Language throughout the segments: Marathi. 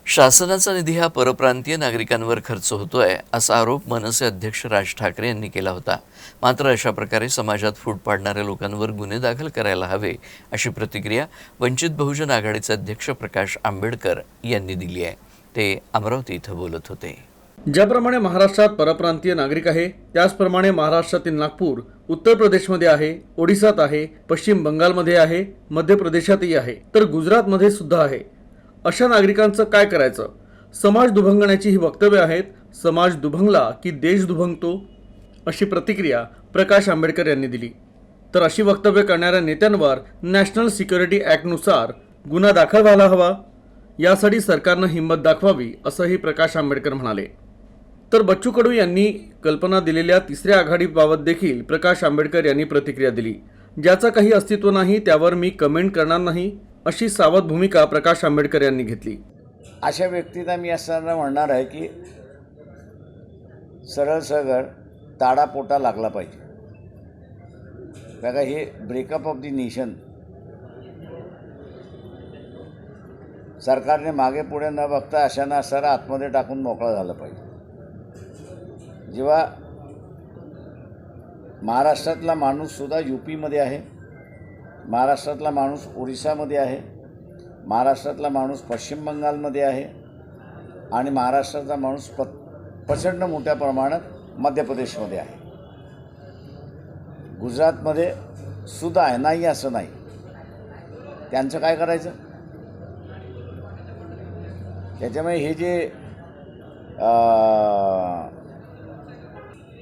शासनाचा निधी हा परप्रांतीय नागरिकांवर खर्च होतोय असा आरोप मनसे अध्यक्ष राज ठाकरे यांनी केला होता. मात्र अशा प्रकारे समाजात फूट पाडणाऱ्या लोकांवर गुन्हे दाखल करायला हवे अशी प्रतिक्रिया वंचित बहुजन आघाडीचे अध्यक्ष प्रकाश आंबेडकर यांनी दिली आहे. ते अमरावती इथं बोलत होते. ज्याप्रमाणे महाराष्ट्रात परप्रांतीय नागरिक आहे त्याचप्रमाणे महाराष्ट्रातील नागपूर उत्तर प्रदेशमध्ये आहे, ओडिसात आहे, पश्चिम बंगालमध्ये आहे, मध्य प्रदेशातही आहे, तर गुजरातमध्ये सुद्धा आहे. अशा नागरिकांचं काय करायचं? समाज दुभंगण्याची ही वक्तव्य आहेत. समाज दुभंगला की देश दुभंगतो, अशी प्रतिक्रिया प्रकाश आंबेडकर यांनी दिली. तर अशी वक्तव्य करणाऱ्या नेत्यांवर नॅशनल सिक्युरिटी ॲक्टनुसार गुन्हा दाखल व्हायला हवा, यासाठी सरकारनं हिंमत दाखवावी असंही प्रकाश आंबेडकर म्हणाले. तर बच्चू कडू यांनी कल्पना दिलेल्या तिसऱ्या आघाडीबाबत देखील प्रकाश आंबेडकर यांनी प्रतिक्रिया दिली. ज्याचं काही अस्तित्व नाही त्यावर मी कमेंट करणार नाही, अशी सावध भूमिका प्रकाश आंबेडकर यांनी घेतली. अशा व्यक्तींना मी असं म्हणणार आहे की सरळ सरळ ताडापोटा लागला पाहिजे. बघा, हे ब्रेकअप ऑफ दी नेशन सरकारने मागे पुढे न बघता अशांना सर आतमध्ये टाकून मोकळा झालं पाहिजे. जेव्हा महाराष्ट्रातला माणूससुद्धा यूपीमध्ये आहे, महाराष्ट्रातला माणूस ओरिसामध्ये आहे, महाराष्ट्रातला माणूस पश्चिम बंगालमध्ये आहे आणि महाराष्ट्राचा माणूस प्रचंड मोठ्या प्रमाणात मध्य प्रदेशमध्ये आहे, गुजरातमध्ये सुद्धा आहे. नाही असं नाही. त्यांचं काय करायचं? त्याच्यामुळे हे जे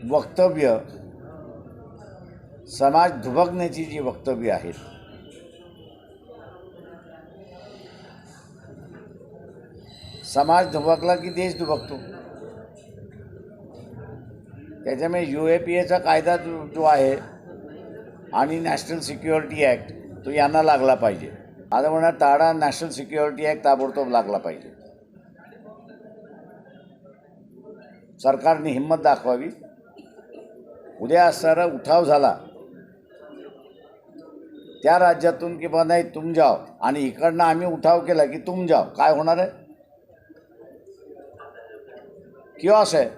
वक्तव्य, समाज दुभगण्याची जी वक्तव्य आहेत, समाज दुभगला की देश दुभगतो. त्याच्यामुळे UAPAचा कायदा जो आहे आणि नॅशनल सिक्युरिटी ॲक्ट तो यांना लागला पाहिजे. आता म्हणा ताडा नॅशनल सिक्युरिटी ॲक्ट ताबडतोब लागला पाहिजे. सरकारने हिंमत दाखवावी. उद्या असणारा उठाव झाला त्या राज्यातून की बा नाही तुम जाओ आणि इकडनं आम्ही उठाव केला की तुम जाओ, काय होणार आहे? किंवा असं आहे